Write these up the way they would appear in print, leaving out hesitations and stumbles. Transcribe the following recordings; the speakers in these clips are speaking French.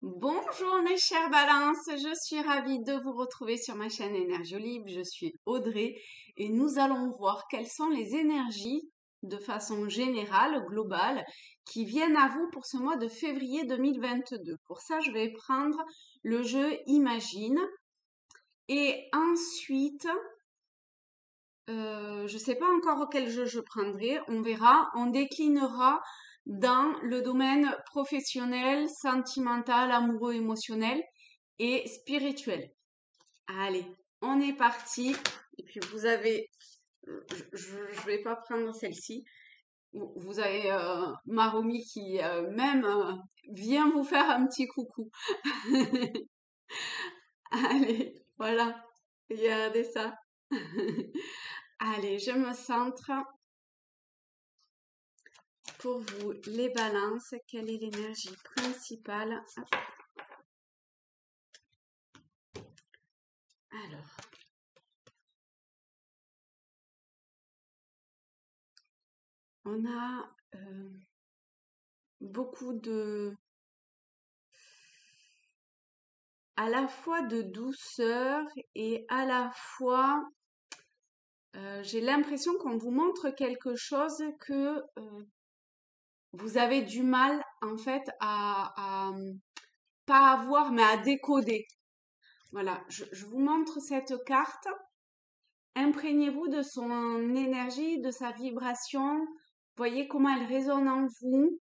Bonjour mes chères balances, je suis ravie de vous retrouver sur ma chaîne Énergie Libre. Je suis Audrey et nous allons voir quelles sont les énergies de façon générale, globale, qui viennent à vous pour ce mois de février 2022. Pour ça, je vais prendre le jeu Imagine et ensuite, je ne sais pas encore quel jeu je prendrai, on verra, on déclinera dans le domaine professionnel, sentimental, amoureux, émotionnel et spirituel. Allez, on est parti. Et puis vous avez, je vais pas prendre celle-ci. Vous avez Maromi qui même vient vous faire un petit coucou. Allez, voilà, regardez ça. Allez, je me centre pour vous les balances. Quelle est l'énergie principale? Hop. Alors, on a beaucoup à la fois de douceur et à la fois, j'ai l'impression qu'on vous montre quelque chose que vous avez du mal en fait pas à voir mais à décoder. Voilà, je vous montre cette carte. Imprégnez-vous de son énergie, de sa vibration. Voyez comment elle résonne en vous.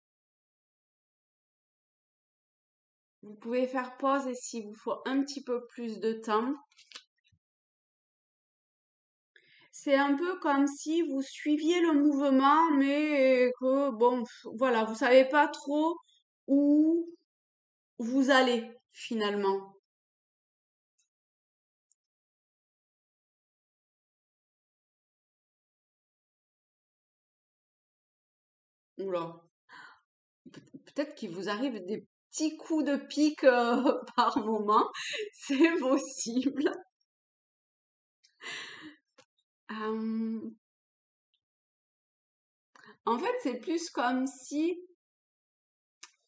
Vous pouvez faire pause et s'il vous faut un petit peu plus de temps. C'est un peu comme si vous suiviez le mouvement, mais que, bon, voilà, vous savez pas trop où vous allez finalement. Oula, peut-être qu'il vous arrive des petits coups de pique par moment, c'est possible. Euh, En fait, c'est plus comme si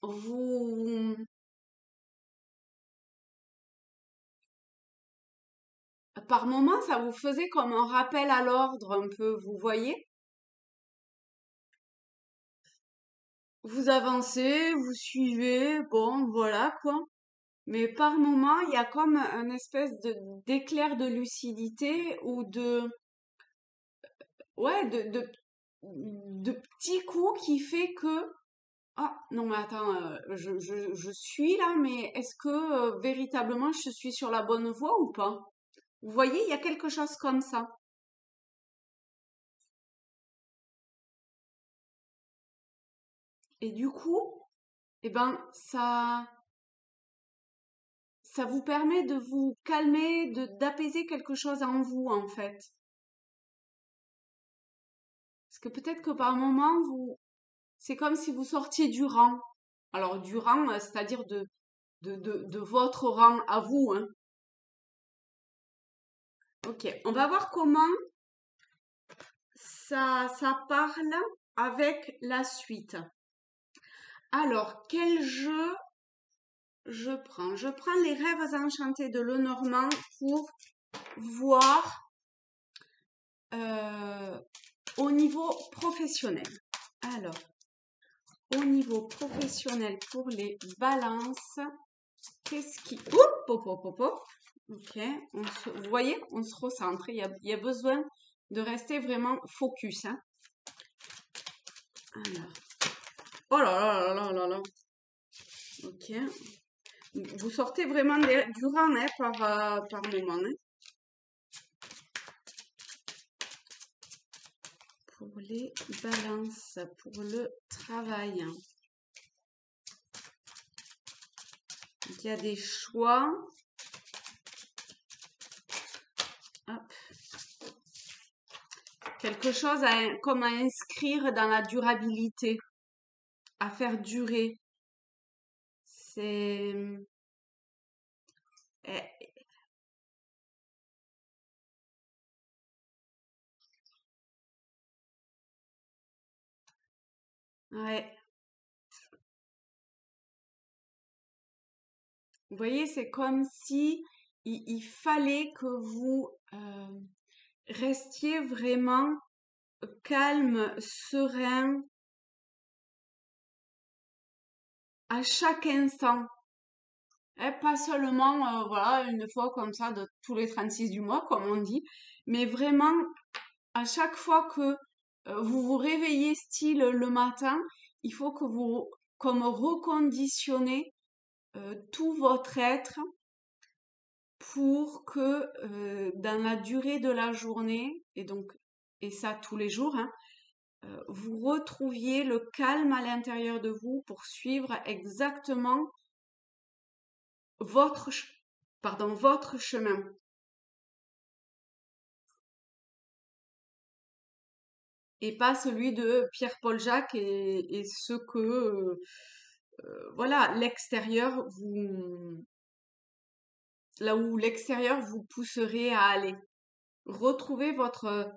vous, par moment, ça vous faisait comme un rappel à l'ordre un peu, vous voyez? Vous avancez, vous suivez, bon, voilà quoi. Mais par moment, il y a comme un espèce de d'éclair de lucidité ou ouais, de petits coups qui fait que, ah, non, mais attends, je suis là, mais est-ce que véritablement je suis sur la bonne voie ou pas? Vous voyez, il y a quelque chose comme ça. Et du coup, eh ben, ça vous permet de vous calmer, d'apaiser quelque chose en vous, en fait. Parce que peut-être que par moment, c'est comme si vous sortiez du rang. Alors, du rang, c'est-à-dire de votre rang à vous, hein. Ok, on va voir comment ça parle avec la suite. Alors, quel jeu je prends? Je prends les rêves enchantés de Lenormand pour voir euh, au niveau professionnel. Alors, au niveau professionnel pour les balances, qu'est-ce qui... Oup, pop, pop, pop, pop. Ok, vous voyez, on se recentre. Il y a besoin de rester vraiment focus, hein. Alors, oh là là là là là là. Ok, vous sortez vraiment du rang hein, par moment. Hein. Pour les balances, pour le travail. Il y a des choix. Hop. Quelque chose comme à inscrire dans la durabilité, à faire durer. C'est... eh, ouais. Vous voyez, c'est comme si il fallait que vous restiez vraiment calme, serein à chaque instant. Et pas seulement, voilà, une fois comme ça de tous les 36 du mois, comme on dit, mais vraiment à chaque fois que vous vous réveillez style le matin, il faut que vous comme reconditionnez tout votre être pour que dans la durée de la journée, et ça tous les jours, hein, vous retrouviez le calme à l'intérieur de vous pour suivre exactement votre, votre chemin. Et pas celui de Pierre-Paul Jacques et ce que, voilà, là où l'extérieur vous pousserait à aller. Retrouvez votre,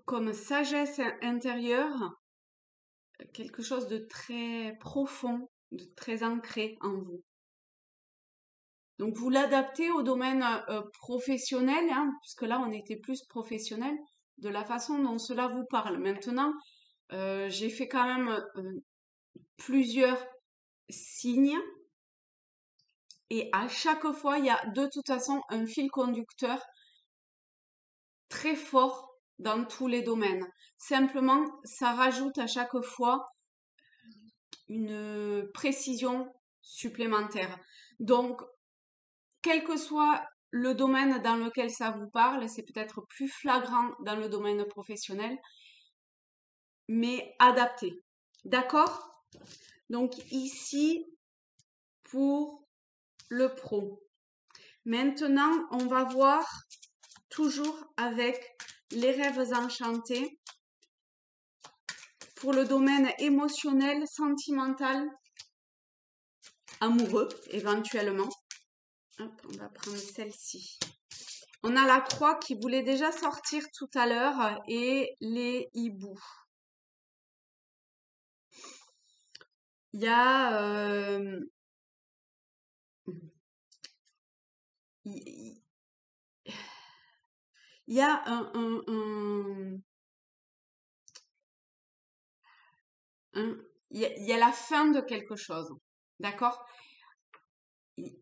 comme sagesse intérieure, quelque chose de très profond, de très ancré en vous. Donc vous l'adaptez au domaine professionnel, hein, puisque là on était plus professionnel, de la façon dont cela vous parle. Maintenant, j'ai fait quand même plusieurs signes et à chaque fois il y a de toute façon un fil conducteur très fort dans tous les domaines. Simplement, ça rajoute à chaque fois une précision supplémentaire. Donc, quel que soit le domaine dans lequel ça vous parle, c'est peut-être plus flagrant dans le domaine professionnel, mais adapté. D'accord? Donc ici, pour le pro. Maintenant, on va voir toujours avec les rêves enchantés pour le domaine émotionnel, sentimental, amoureux éventuellement. Hop, on va prendre celle-ci. On a la croix qui voulait déjà sortir tout à l'heure et les hiboux. Il y a, il y a il y a la fin de quelque chose, d'accord? Il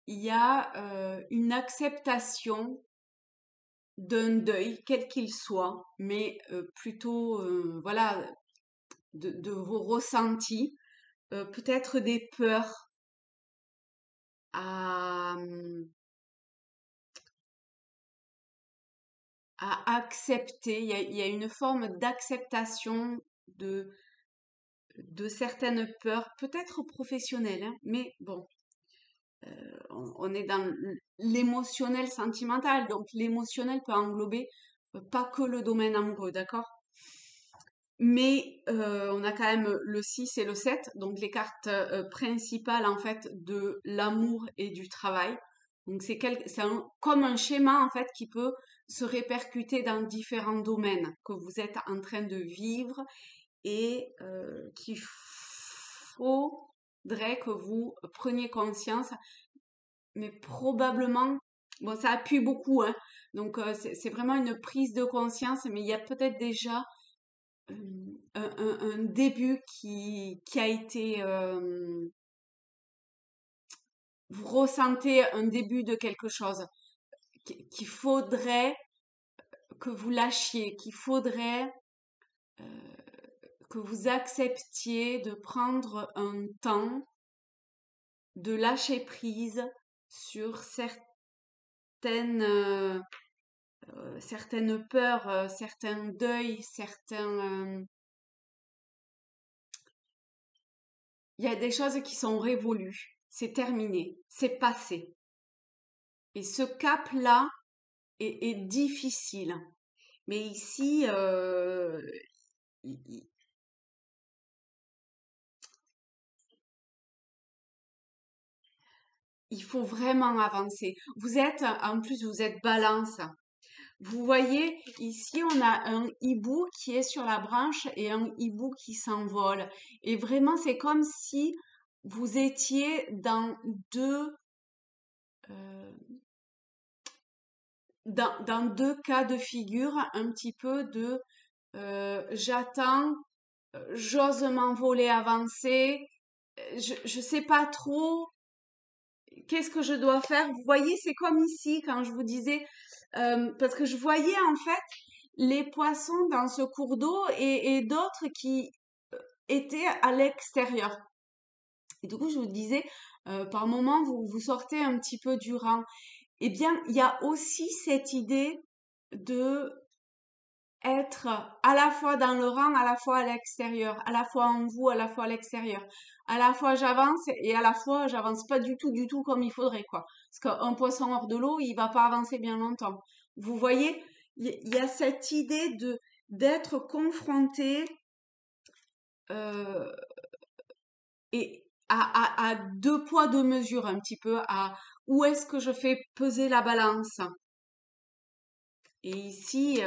y a une acceptation d'un deuil, quel qu'il soit, mais plutôt, voilà, de vos ressentis, peut-être des peurs à, à accepter. Il y a une forme d'acceptation de, de certaines peurs, peut-être professionnelles, hein, mais bon, on est dans l'émotionnel sentimental, donc l'émotionnel peut englober pas que le domaine amoureux, d'accord? Mais on a quand même le 6 et le 7, donc les cartes principales en fait de l'amour et du travail. Donc c'est comme un schéma en fait qui peut se répercuter dans différents domaines que vous êtes en train de vivre et qu'il faudrait que vous preniez conscience, mais probablement, bon ça appuie beaucoup, hein, donc c'est vraiment une prise de conscience, mais il y a peut-être déjà un début qui a été, vous ressentez un début de quelque chose qu'il faudrait que vous lâchiez, qu'il faudrait que vous acceptiez de prendre un temps de lâcher prise sur certaines peurs, certains deuils, il y a des choses qui sont révolues, c'est terminé, c'est passé. Et ce cap-là est difficile. Mais ici, il il faut vraiment avancer. En plus, vous êtes balance. Vous voyez, ici, on a un hibou qui est sur la branche et un hibou qui s'envole. Et vraiment, c'est comme si vous étiez dans deux euh, dans deux cas de figure, un petit peu de j'attends, j'ose m'envoler, avancer, je sais pas trop qu'est-ce que je dois faire. Vous voyez, c'est comme ici quand je vous disais, parce que je voyais en fait les poissons dans ce cours d'eau et d'autres qui étaient à l'extérieur. Et du coup, je vous disais, par moment, vous sortez un petit peu du rang. Eh bien, il y a aussi cette idée de être à la fois dans le rang, à la fois à l'extérieur, à la fois en vous, à la fois à l'extérieur. À la fois j'avance et à la fois j'avance pas du tout comme il faudrait, quoi. Parce qu'un poisson hors de l'eau, il va pas avancer bien longtemps. Vous voyez, il y a cette idée de d'être confronté euh, et à deux poids, deux mesures, un petit peu, à où est-ce que je fais peser la balance. Et ici,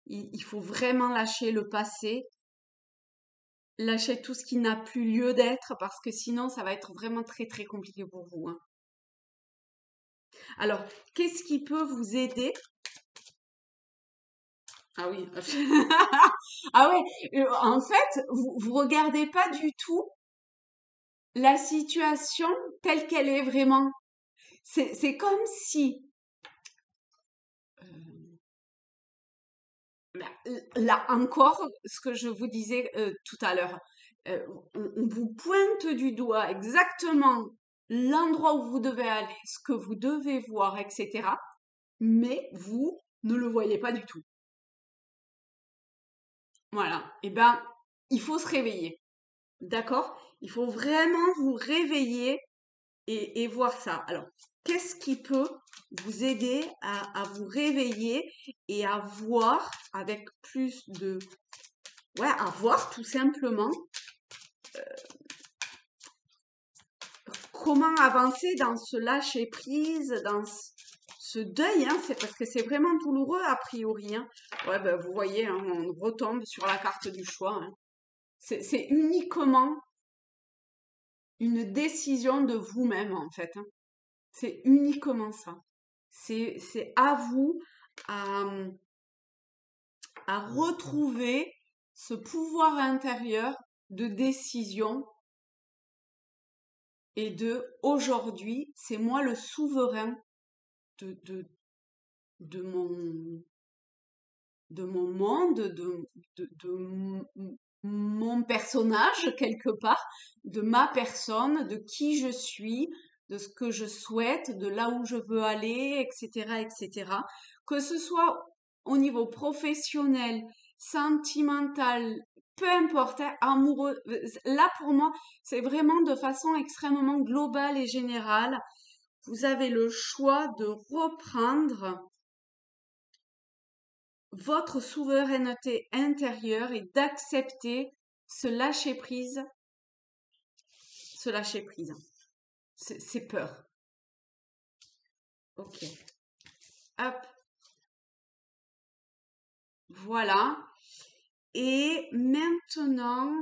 il faut vraiment lâcher le passé, lâcher tout ce qui n'a plus lieu d'être, parce que sinon, ça va être vraiment très, très compliqué pour vous, hein. Alors, qu'est-ce qui peut vous aider? Ah oui. Ah oui, en fait, vous regardez pas du tout la situation telle qu'elle est vraiment. C'est comme si, ben, là encore, ce que je vous disais tout à l'heure, on vous pointe du doigt exactement l'endroit où vous devez aller, ce que vous devez voir, etc. Mais vous ne le voyez pas du tout. Voilà. Eh ben, il faut se réveiller. D'accord? Il faut vraiment vous réveiller et voir ça. Alors, qu'est-ce qui peut vous aider à vous réveiller et à voir avec plus de... Ouais, à voir tout simplement comment avancer dans ce lâcher prise, dans ce deuil, hein, c'est parce que c'est vraiment douloureux a priori, hein. Ouais, ben, vous voyez, hein, on retombe sur la carte du choix, hein. C'est uniquement une décision de vous-même en fait, hein. C'est uniquement ça. C'est à vous à, à retrouver ce pouvoir intérieur de décision et de aujourd'hui, c'est moi le souverain de, de, de mon, de mon monde, mon personnage quelque part, de ma personne, de qui je suis, de ce que je souhaite, de là où je veux aller, etc., etc. Que ce soit au niveau professionnel, sentimental, peu importe, hein, amoureux. Là, pour moi, c'est vraiment de façon extrêmement globale et générale. Vous avez le choix de reprendre votre souveraineté intérieure et d'accepter ce lâcher prise, ce lâcher prise, ces peurs. Ok, hop, voilà. Et maintenant,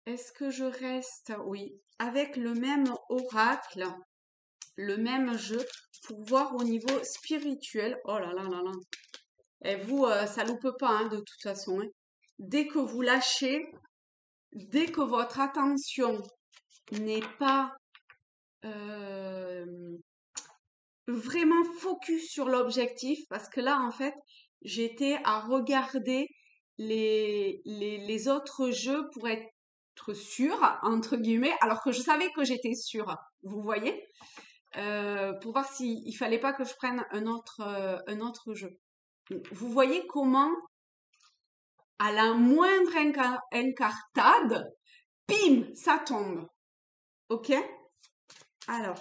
est-ce que je reste, oui, avec le même oracle, le même jeu, pour voir au niveau spirituel. Oh là là là là. Et vous, ça loupe pas, hein, de toute façon, hein. Dès que vous lâchez, dès que votre attention n'est pas vraiment focus sur l'objectif, parce que là, en fait, j'étais à regarder les autres jeux pour être sûre, entre guillemets, alors que je savais que j'étais sûre, vous voyez, pour voir s'il fallait pas que je prenne un autre jeu. Vous voyez comment, à la moindre incartade, bim, ça tombe. Ok? Alors,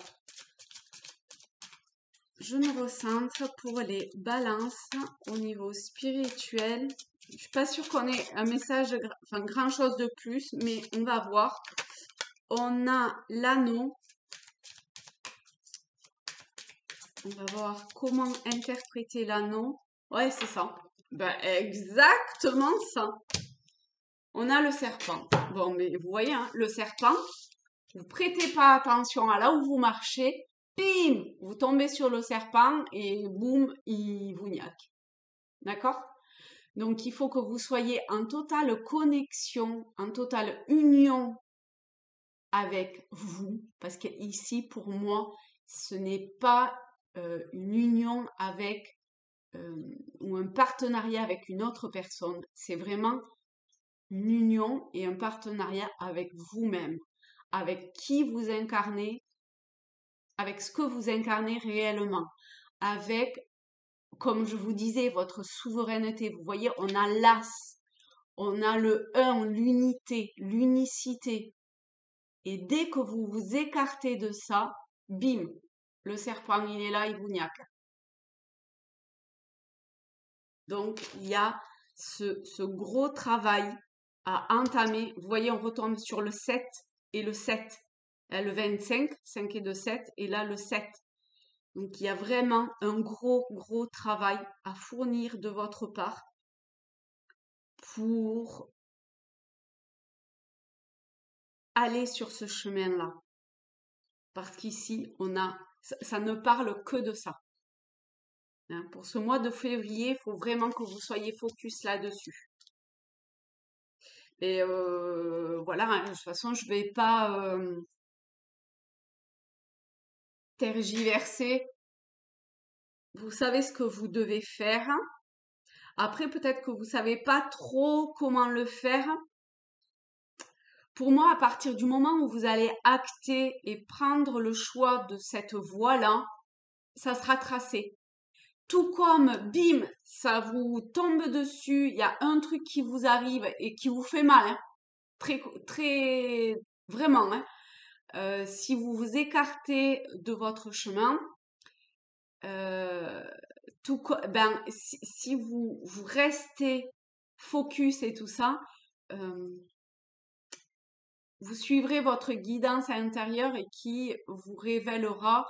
je me recentre pour les balances au niveau spirituel. Je suis pas sûre qu'on ait un message, enfin grand chose de plus, mais on va voir. On a l'anneau. On va voir comment interpréter l'anneau. Ouais, c'est ça. Ben, exactement ça. On a le serpent. Bon, mais vous voyez, hein, le serpent, vous prêtez pas attention à là où vous marchez, bim, vous tombez sur le serpent et boum, il vous niaque. D'accord? Donc, il faut que vous soyez en totale connexion, en totale union avec vous, parce que ici, pour moi, ce n'est pas une union avec ou un partenariat avec une autre personne. C'est vraiment une union et un partenariat avec vous-même, avec qui vous incarnez, avec ce que vous incarnez réellement, avec, comme je vous disais, votre souveraineté. Vous voyez, on a l'as, on a le un, l'unité, l'unicité. Et dès que vous vous écartez de ça, bim, le serpent, il est là, il vous niaque. Donc, il y a ce gros travail à entamer. Vous voyez, on retombe sur le 7 et le 7. Le 25, 5 et 2, 7, et là le 7. Donc, il y a vraiment un gros travail à fournir de votre part pour aller sur ce chemin-là. Parce qu'ici, ça ne parle que de ça. Hein, pour ce mois de février, il faut vraiment que vous soyez focus là-dessus. Et voilà, hein, de toute façon, je vais pas tergiverser. Vous savez ce que vous devez faire. Après, peut-être que vous savez pas trop comment le faire. Pour moi, à partir du moment où vous allez acter et prendre le choix de cette voie-là, ça sera tracé. Tout comme, bim, ça vous tombe dessus, il y a un truc qui vous arrive et qui vous fait mal, hein, très, vraiment, hein. Si vous vous écartez de votre chemin, si vous restez focus et tout ça, vous suivrez votre guidance intérieure et qui vous révélera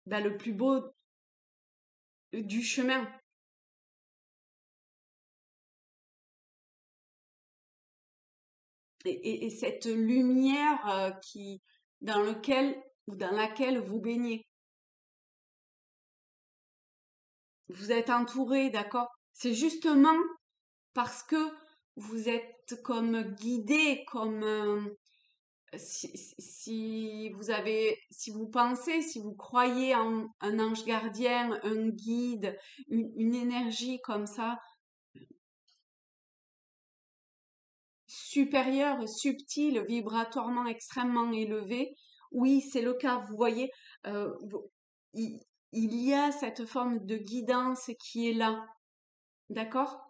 le plus beau du chemin. Et cette lumière dans laquelle vous baignez. Vous êtes entouré, d'accord? C'est justement parce que vous êtes comme guidé, comme si vous pensez, si vous croyez en un ange gardien, un guide, une énergie comme ça, supérieure, subtile, vibratoirement extrêmement élevée, oui, c'est le cas. Vous voyez, il, il y a cette forme de guidance qui est là. D'accord?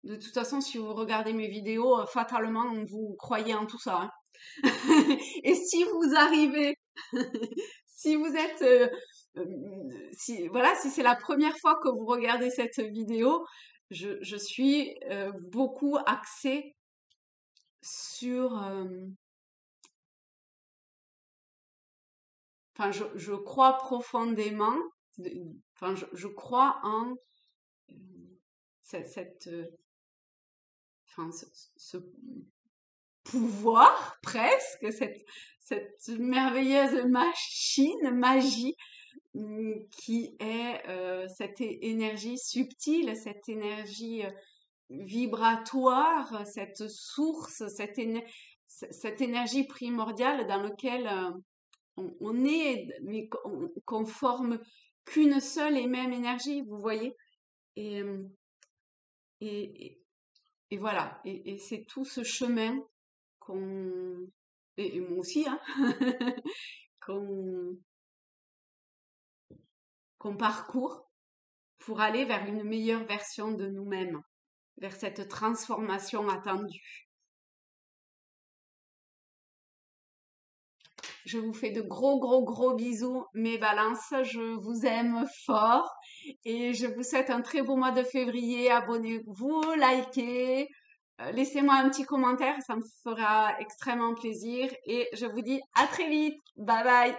De toute façon, si vous regardez mes vidéos, fatalement, vous croyez en tout ça, hein. Et si vous arrivez, si vous êtes, voilà, si c'est la première fois que vous regardez cette vidéo, je suis beaucoup axée sur, enfin, je crois profondément, enfin, je crois en cette, enfin, ce pouvoir presque, cette merveilleuse magie qui est cette énergie subtile, cette énergie vibratoire, cette source, cette énergie primordiale dans laquelle on est, mais qu'on forme qu'une seule et même énergie, vous voyez. Et, et, et voilà, et c'est tout ce chemin qu'on, et moi aussi, hein, qu'on qu'on parcourt pour aller vers une meilleure version de nous-mêmes, vers cette transformation attendue. Je vous fais de gros bisous, mes balances. Je vous aime fort et je vous souhaite un très beau mois de février. Abonnez-vous, likez, laissez-moi un petit commentaire, ça me fera extrêmement plaisir et je vous dis à très vite. Bye bye!